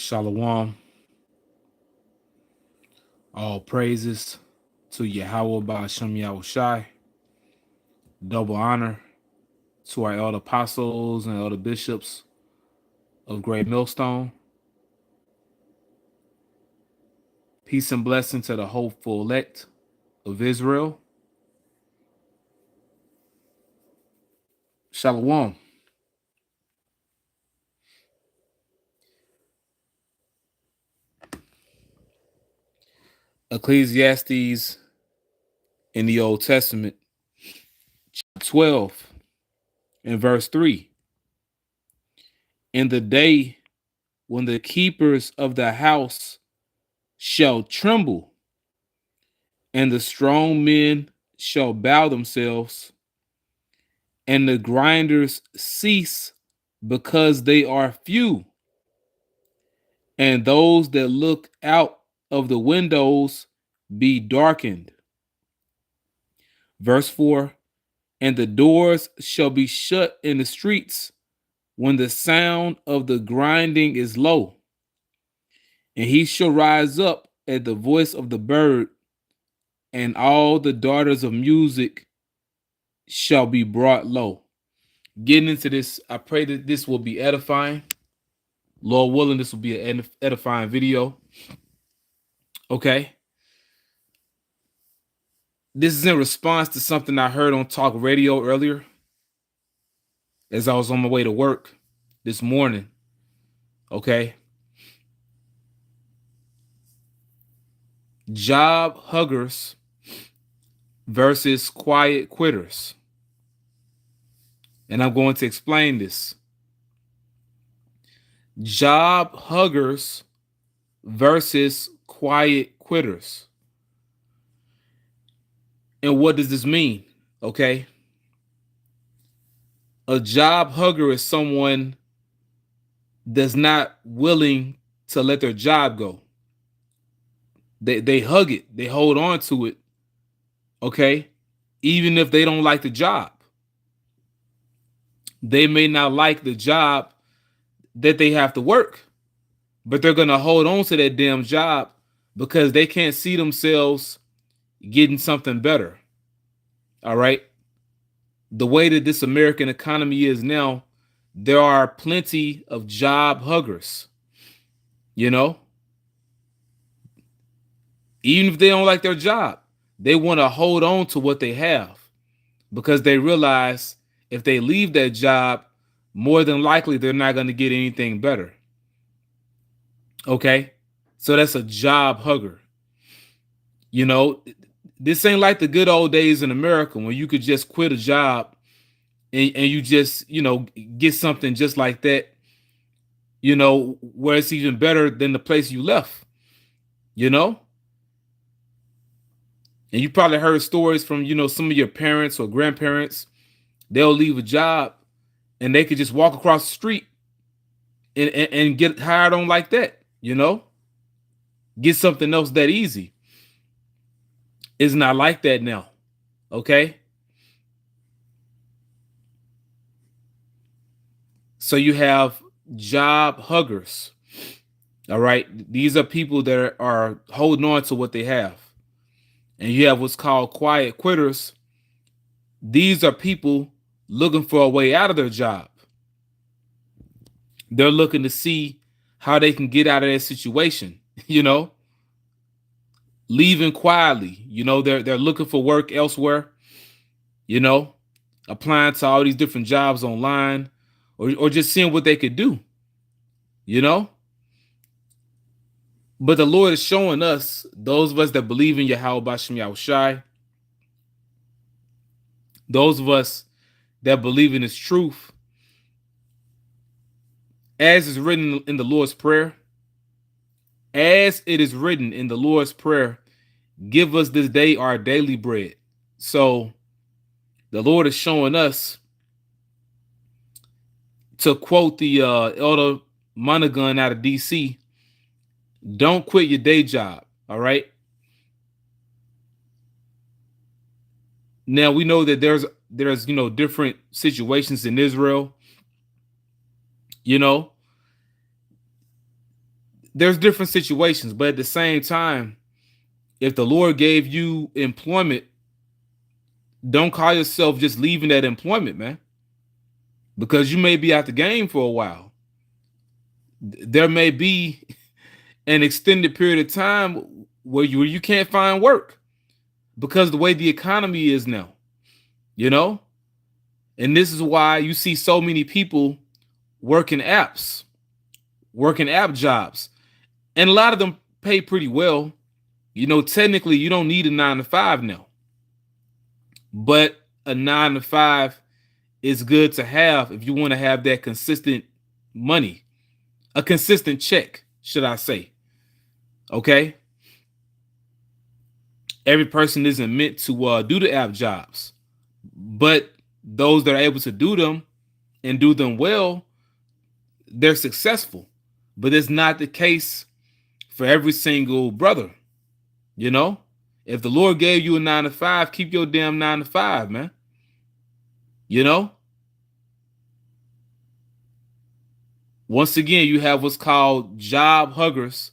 Shalom. All praises to Yahweh Ba'ashem Yahushai. Double honor to our elder apostles and elder bishops of Great Millstone. Peace and blessing to the hopeful elect of Israel. Shalom. Ecclesiastes in the Old Testament, 12 and verse 3. In the day when the keepers of the house shall tremble, and the strong men shall bow themselves, and the grinders cease because they are few, and those that look out of the windows be darkened. Verse 4, and the doors shall be shut in the streets when the sound of the grinding is low, and he shall rise up at the voice of the bird, and all the daughters of music shall be brought low. Getting into this, I pray that this will be edifying. Lord willing, this will be an edifying video. Okay. This is in response to something I heard on talk radio earlier as I was on my way to work this morning. Okay. Job huggers versus quiet quitters. And I'm going to explain this. Job huggers versus quiet quitters. And what does this mean? Okay. A job hugger is someone that's not willing to let their job go. They hug it. They hold on to it. Okay. Even if they don't like the job. They may not like the job that they have to work, but they're going to hold on to that damn job because they can't see themselves getting something better. All right. The way that this American economy is now, there are plenty of job huggers. You know, even if they don't like their job, they want to hold on to what they have because they realize if they leave that job, more than likely they're not going to get anything better. Okay, so that's a job hugger. You know, this ain't like the good old days in America when you could just quit a job and you just, get something just like that, where it's even better than the place you left, And you probably heard stories from, some of your parents or grandparents. They'll leave a job and they could just walk across the street and get hired on like that, get something else that easy. It's not like that now. Okay. So you have job huggers. All right. These are people that are holding on to what they have. And you have what's called quiet quitters. These are people looking for a way out of their job. They're looking to see how they can get out of that situation, leaving quietly. They're looking for work elsewhere, applying to all these different jobs online or just seeing what they could do, But the Lord is showing us, those of us that believe in Yahweh Ba'ashem Yahushai, those of us that believe in His truth, as is written in the Lord's Prayer, as it is written in the Lord's Prayer, give us this day our daily bread. So the Lord is showing us, to quote the elder Monaghan out of DC, don't quit your day job. All right. Now we know that there's different situations in Israel. there's different situations, but at the same time, if the Lord gave you employment, don't call yourself just leaving that employment, man, because you may be out the game for a while. There may be an extended period of time where you can't find work because the way the economy is now, you know? And this is why you see so many people working apps, working app jobs. And a lot of them pay pretty well. You know, technically you don't need a 9 to 5 now. But a 9 to 5 is good to have if you want to have that consistent money, a consistent check, should I say. Okay? Every person isn't meant to do the app jobs, but those that are able to do them and do them well, they're successful. But it's not the case for every single brother. You know, if the Lord gave you a 9 to 5, keep your damn 9 to 5, man. You know, once again, you have what's called job huggers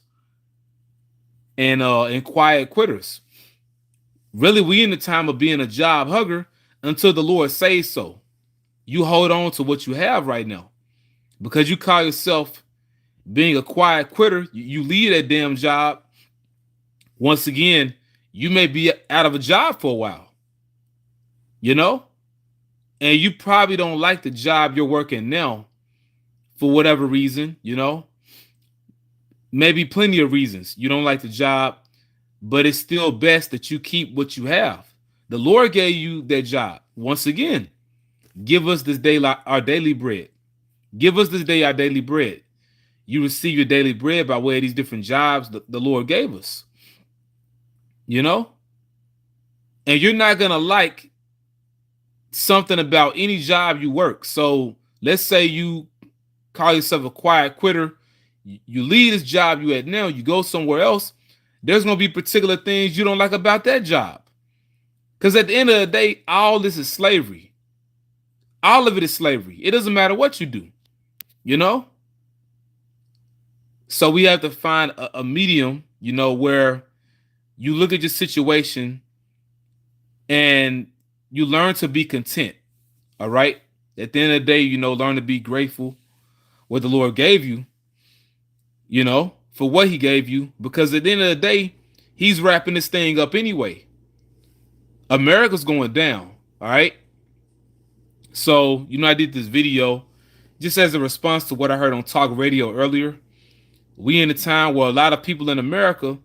and quiet quitters. Really, we in the time of being a job hugger until the Lord says so. You hold on to what you have right now because you call yourself being a quiet quitter. You leave that damn job. Once again, you may be out of a job for a while, you know, and you probably don't like the job you're working now for whatever reason, you know, maybe plenty of reasons you don't like the job, but it's still best that you keep what you have. The Lord gave you that job. Once again, give us this day our daily bread. Give us this day our daily bread. You receive your daily bread by way of these different jobs the Lord gave us, you know, and you're not going to like something about any job you work. So let's say you call yourself a quiet quitter. You leave this job you at now, you go somewhere else. There's going to be particular things you don't like about that job. Because at the end of the day, all this is slavery. All of it is slavery. It doesn't matter what you do, you know? So we have to find a medium, you know, where you look at your situation and you learn to be content. All right. At the end of the day, you know, learn to be grateful what the Lord gave you, you know, for what he gave you, because at the end of the day, he's wrapping this thing up anyway. America's going down. All right. So, you know, I did this video just as a response to what I heard on talk radio earlier. We in a time where a lot of people in America,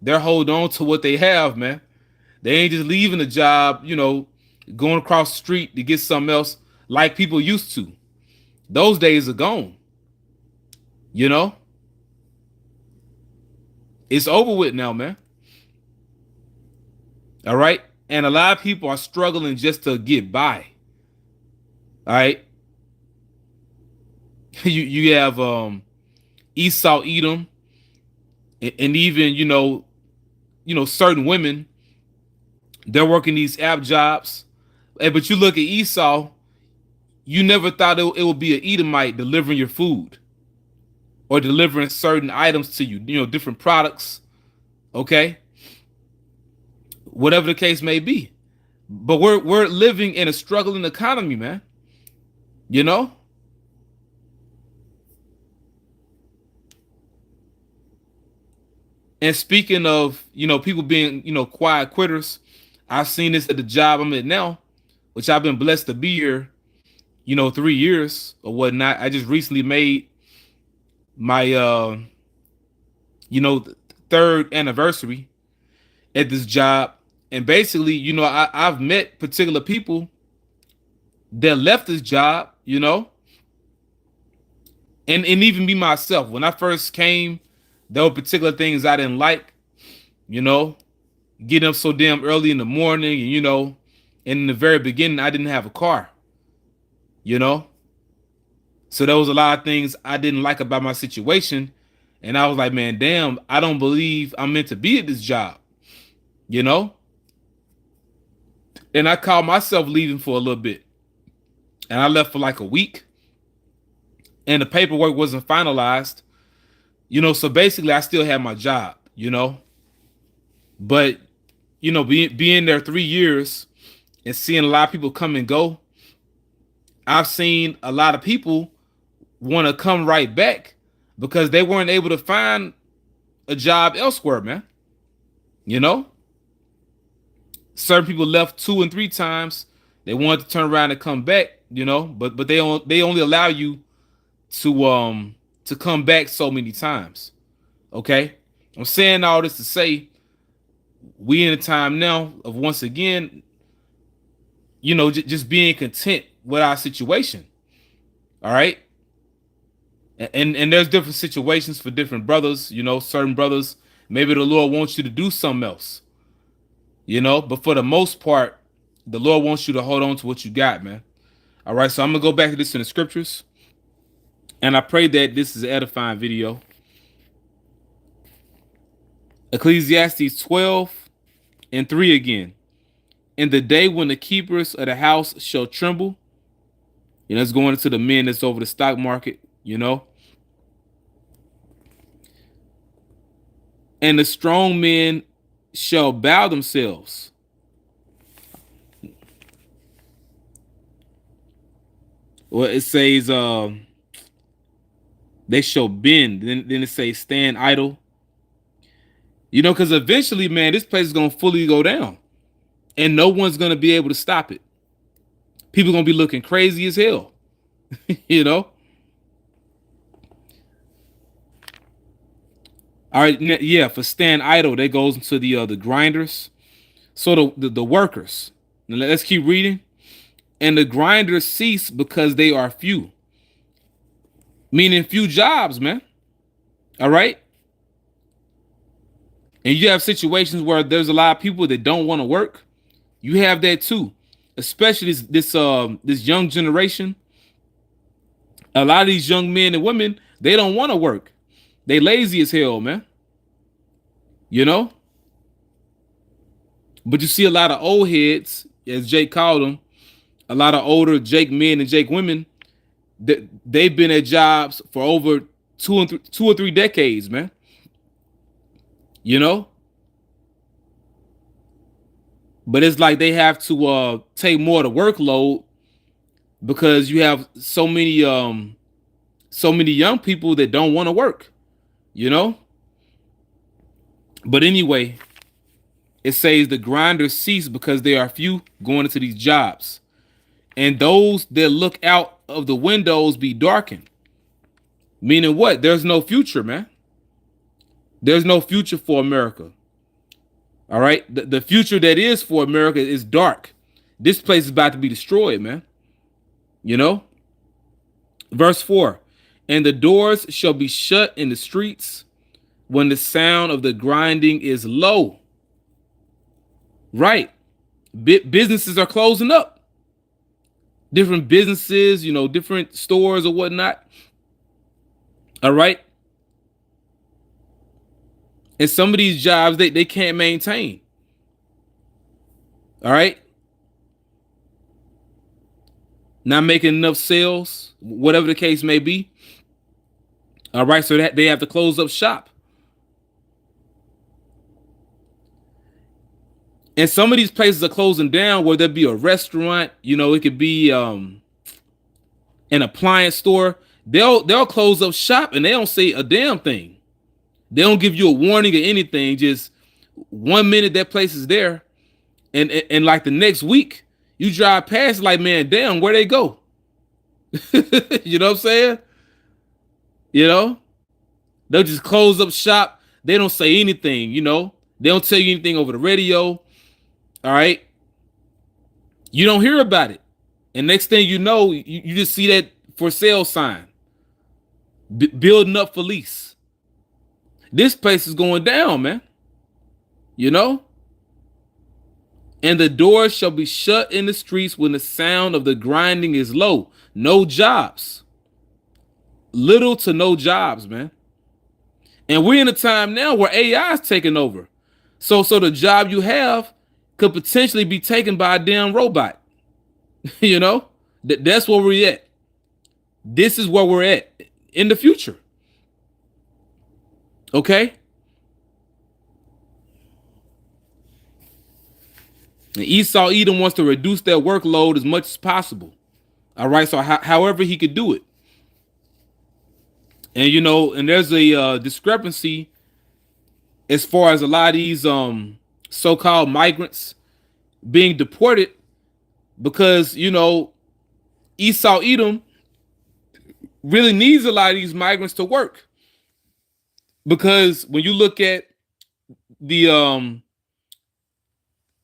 they're holding on to what they have, man. They ain't just leaving the job, you know, going across the street to get something else like people used to. Those days are gone. You know, it's over with now, man. All right. And a lot of people are struggling just to get by. All right. You have Esau, Edom, and even, you know, certain women, they're working these app jobs. But you look at Esau, you never thought it would be an Edomite delivering your food or delivering certain items to you, you know, different products. Okay. Whatever the case may be. But we're living in a struggling economy, man. You know? And speaking of, you know, people being, you know, quiet quitters, I've seen this at the job I'm at now, which I've been blessed to be here, you know, 3 years or whatnot. I just recently made my, you know, third anniversary at this job. And basically, you know, I've met particular people that left this job, you know, and even me myself. When I first came, there were particular things I didn't like, you know, getting up so damn early in the morning, and, you know, and in the very beginning, I didn't have a car, you know, so there was a lot of things I didn't like about my situation. And I was like, man, damn, I don't believe I'm meant to be at this job, you know? And I called myself leaving for a little bit. And I left for like a week. And the paperwork wasn't finalized. So basically I still have my job, but being there 3 years and seeing a lot of people come and go, I've seen a lot of people want to come right back because they weren't able to find a job elsewhere, man. You know, certain people left 2 and 3 times. They wanted to turn around and come back, but they only allow you to come back so many times. Okay, I'm saying all this to say we in a time now of, once again, just being content with our situation. All right. And there's different situations for different brothers. Certain brothers, maybe the Lord wants you to do something else. But for the most part, the Lord wants you to hold on to what you got, man. All right, so I'm gonna go back to this in the scriptures, and I pray that this is an edifying video. Ecclesiastes 12:3 again. In the day when the keepers of the house shall tremble, it's going into the men that's over the stock market, and the strong men shall bow themselves. Well, it says they shall bend. Then it says stand idle. Because eventually, man, this place is gonna fully go down, and no one's gonna be able to stop it. People gonna be looking crazy as hell. All right, yeah. For stand idle, that goes into the grinders. So the workers. Now let's keep reading. And the grinders cease because they are few. Meaning few jobs, man. All right. And you have situations where there's a lot of people that don't want to work. You have that too, especially this young generation. A lot of these young men and women, they don't want to work. They lazy as hell, man. But you see a lot of old heads, as Jake called them, a lot of older Jake men and Jake women, they've been at jobs for over 2 or 3 decades, man. But it's like they have to take more of the workload because you have so many young people that don't want to work, But anyway, it says the grinders cease because they are few going into these jobs. And those that look out of the windows be darkened. Meaning what? There's no future, man. There's no future for America. All right. The future that is for America is dark. This place is about to be destroyed, man. Verse 4. And the doors shall be shut in the streets when the sound of the grinding is low. Right. Businesses are closing up. Different businesses, different stores or whatnot. All right. And some of these jobs they can't maintain. All right. Not making enough sales, whatever the case may be. All right. So that they have to close up shop. And some of these places are closing down, where there be a restaurant, it could be an appliance store. They'll close up shop and they don't say a damn thing. They don't give you a warning or anything. Just 1 minute that place is there, and like the next week you drive past, like, man, damn, where they go? You know what I'm saying? They'll just close up shop. They don't say anything. They don't tell you anything over the radio. All right. You don't hear about it. And next thing you know, you just see that for sale sign. Building up for lease. This place is going down, man. And the doors shall be shut in the streets when the sound of the grinding is low. No jobs. Little to no jobs, man. And we're in a time now where AI is taking over. So the job you have could potentially be taken by a damn robot. That's where we're at. This is where we're at in the future. Okay? And Esau Edom wants to reduce their workload as much as possible. All right, so however he could do it. And and there's a discrepancy as far as a lot of these so-called migrants being deported because Esau Edom really needs a lot of these migrants to work, because when you look at the um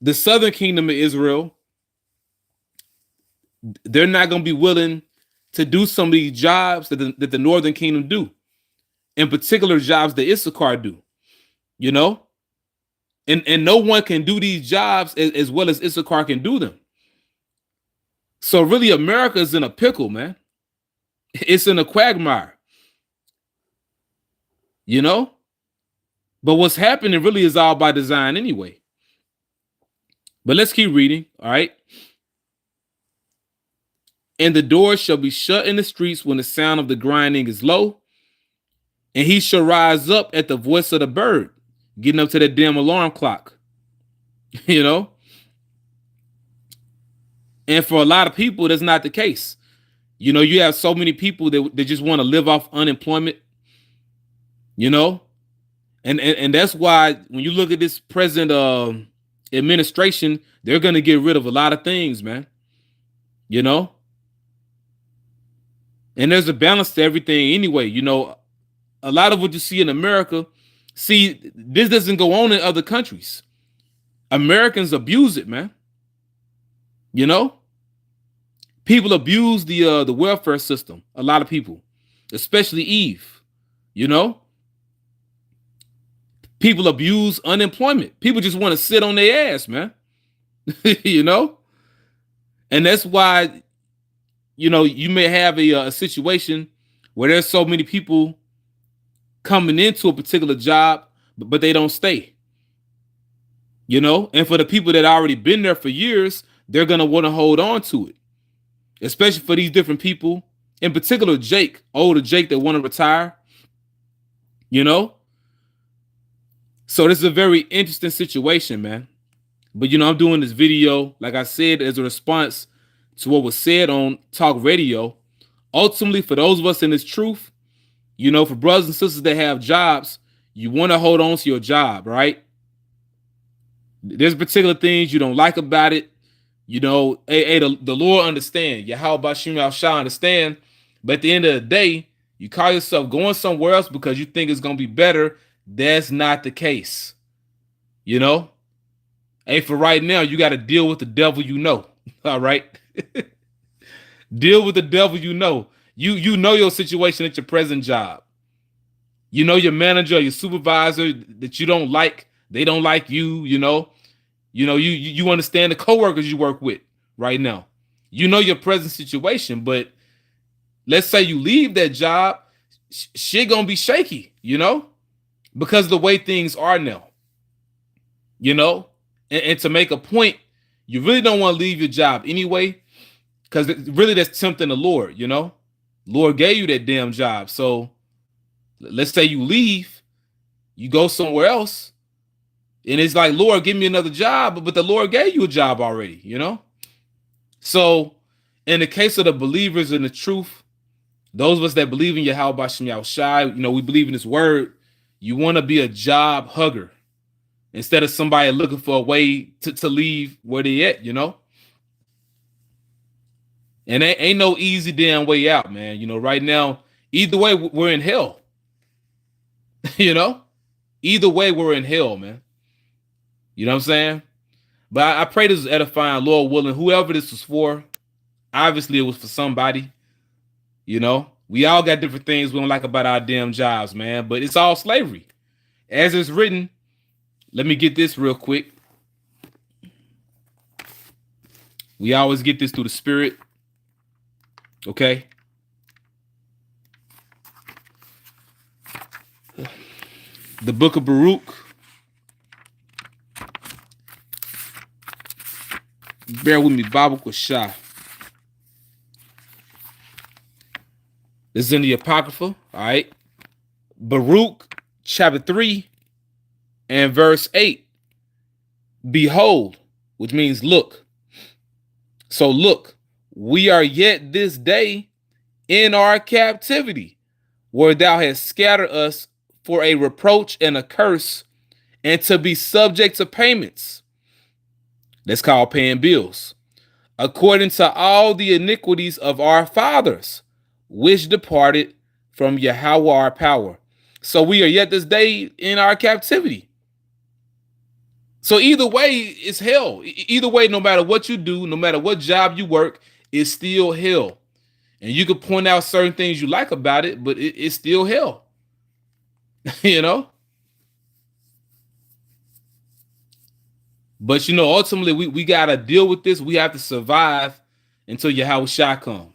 the southern kingdom of Israel, they're not going to be willing to do some of these jobs that the northern kingdom do, in particular jobs that Issachar do, you know and no one can do these jobs as well as Issachar can do them. So really America is in a pickle, man. It's in a quagmire, you know but what's happening really is all by design anyway. But let's keep reading. All right. And the doors shall be shut in the streets when the sound of the grinding is low, and he shall rise up at the voice of the bird, getting up to that damn alarm clock. you know and for a lot of people that's not the case. You have so many people that just want to live off unemployment, you know and that's why when you look at this present administration, they're going to get rid of a lot of things, man. you know and there's a balance to everything anyway. A lot of what you see in America, see, this doesn't go on in other countries. Americans abuse it, man. you know People abuse the welfare system. A lot of people, especially Eve. you know People abuse unemployment. People just want to sit on their ass, man. you know and that's why you may have a situation where there's so many people coming into a particular job, but they don't stay. And for the people that already been there for years, they're gonna want to hold on to it, especially for these different people, in particular older Jake that want to retire. you know so this is a very interesting situation, man. But I'm doing this video, like I said, as a response to what was said on talk radio. Ultimately, for those of us in this truth, for brothers and sisters that have jobs, you want to hold on to your job, right? There's particular things you don't like about it. The Lord understand. Yahweh Bashim shall understand. But at the end of the day, you call yourself going somewhere else because you think it's going to be better. That's not the case. Hey, for right now, you got to deal with the devil All right? Deal with the devil You know your situation at your present job. Your manager or your supervisor that you don't like, they don't like you. You understand the coworkers you work with right now. Your present situation, but let's say you leave that job, shit gonna be shaky, because of the way things are now. And to make a point, you really don't want to leave your job anyway, because really that's tempting the Lord. Lord gave you that damn job, so let's say you leave, you go somewhere else, and it's like, Lord, give me another job, but the Lord gave you a job already. So in the case of the believers in the truth, those of us that believe in Yahweh Bashim Yahushai, we believe in His word. You want to be a job hugger instead of somebody looking for a way to leave where they at. And ain't no easy damn way out, man. Right now, either way, we're in hell. Either way, we're in hell, man. You know what I'm saying? But I pray this is edifying, Lord willing. Whoever this was for, obviously it was for somebody. We all got different things we don't like about our damn jobs, man. But it's all slavery. As it's written, let me get this real quick. We always get this through the Spirit. Okay? The book of Baruch. Bear with me, Baruch was shy. This is in the Apocrypha, all right? Baruch chapter 3 and verse 8. Behold, which means look. So look, we are yet this day in our captivity, where thou hast scattered us for a reproach and a curse, and to be subject to payments. That's called paying bills. According to all the iniquities of our fathers, which departed from Yahweh our power. So we are yet this day in our captivity. So either way, it's hell. Either way, no matter what you do, no matter what job you work, it's still hell. And you could point out certain things you like about it, but it's still hell. you know? But ultimately, we gotta deal with this. We have to survive until Yahweh Shah come.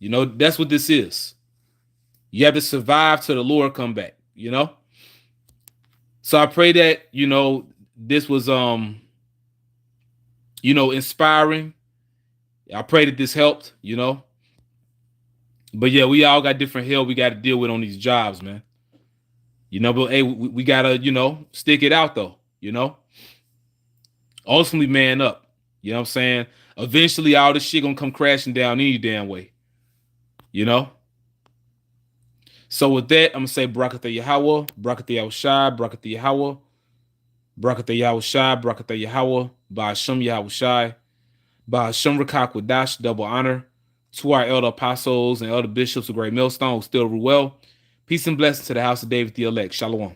That's what this is. You have to survive till the Lord come back. So I pray that, this was inspiring. I pray that this helped. But yeah, we all got different hell we got to deal with on these jobs, man. But hey, we gotta, stick it out though. Ultimately, man up. You know what I'm saying? Eventually, all this shit gonna come crashing down any damn way. So with that, I'm gonna say Barakatha Yahweh, Barakatha Yahushai, Barakatha Yahweh, Barakatha Yahushai, Barakatha Yahweh, Ba'ashem Yahushai, Ba'ashem Rakak Wadash, double honor to our elder apostles and elder bishops of Great Millstone who still rule well. Peace and blessings to the house of David the elect. Shalom.